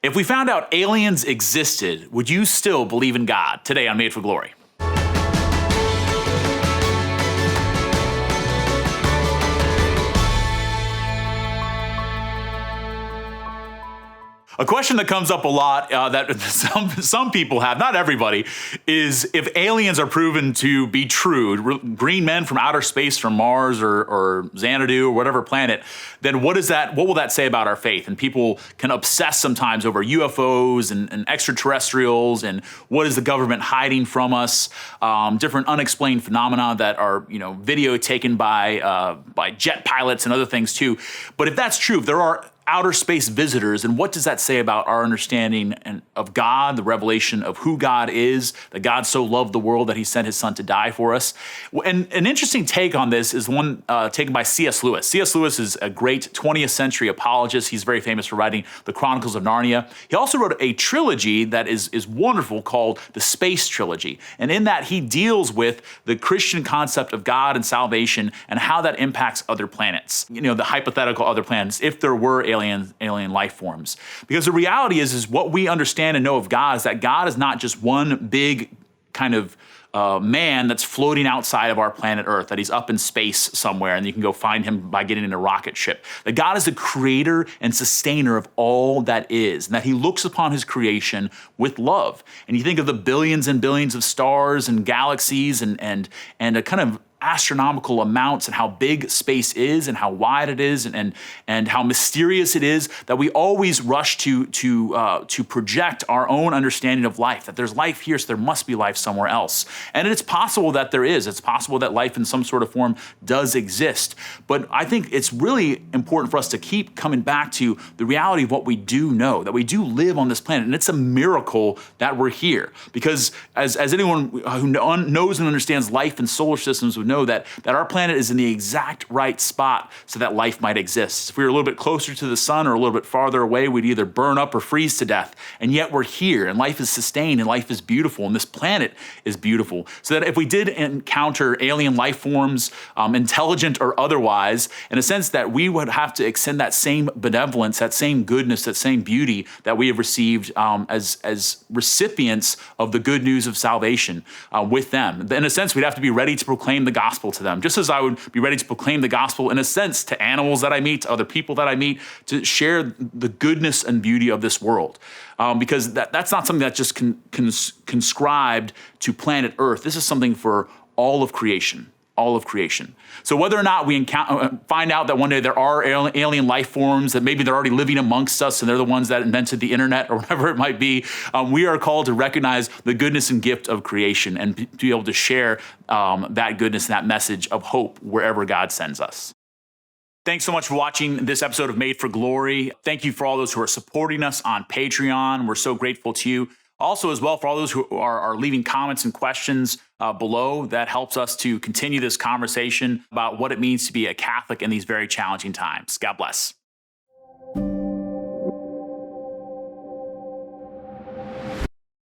If we found out aliens existed, would you still believe in God? Today on Made for Glory. A question that comes up a lot that some people have, not everybody, is if aliens are proven to be true, green men from outer space, from Mars or Xanadu or whatever planet, then what will that say about our faith? And people can obsess sometimes over UFOs and extraterrestrials and what is the government hiding from us, different unexplained phenomena that are video taken by jet pilots and other things too. But if that's true, if there are outer space visitors, and what does that say about our understanding of God, the revelation of who God is, that God so loved the world that he sent his son to die for us? And an interesting take on this is one taken by C.S. Lewis. C.S. Lewis is a great 20th century apologist. He's very famous for writing the Chronicles of Narnia. He also wrote a trilogy that is wonderful called the Space Trilogy. And in that, he deals with the Christian concept of God and salvation and how that impacts other planets. The hypothetical other planets, if there were alien life forms. Because the reality is what we understand and know of God is that God is not just one big kind of man that's floating outside of our planet Earth, that he's up in space somewhere and you can go find him by getting in a rocket ship. That God is the creator and sustainer of all that is, and that he looks upon his creation with love. And you think of the billions and billions of stars and galaxies and a kind of astronomical amounts and how big space is and how wide it is and how mysterious it is, that we always rush to project our own understanding of life, that there's life here, so there must be life somewhere else. And it's possible that there is. It's possible that life in some sort of form does exist. But I think it's really important for us to keep coming back to the reality of what we do know, that we do live on this planet. And it's a miracle that we're here. Because as anyone who knows and understands life and solar systems would know, that our planet is in the exact right spot so that life might exist. If we were a little bit closer to the sun or a little bit farther away, we'd either burn up or freeze to death. And yet we're here, and life is sustained, and life is beautiful, and this planet is beautiful. So that if we did encounter alien life forms, intelligent or otherwise, in a sense that we would have to extend that same benevolence, that same goodness, that same beauty that we have received as recipients of the good news of salvation with them. In a sense, we'd have to be ready to proclaim the gospel to them, just as I would be ready to proclaim the gospel, in a sense, to animals that I meet, to other people that I meet, to share the goodness and beauty of this world. Because that's not something that's just conscribed to planet Earth. This is something for all of creation. All of creation. So whether or not we find out that one day there are alien life forms, that maybe they're already living amongst us and they're the ones that invented the internet or whatever it might be, we are called to recognize the goodness and gift of creation and to be able to share that goodness and that message of hope wherever God sends us. Thanks so much for watching this episode of Made for Glory. Thank you for all those who are supporting us on Patreon. We're so grateful to you. Also, as well, for all those who are leaving comments and questions below, that helps us to continue this conversation about what it means to be a Catholic in these very challenging times. God bless.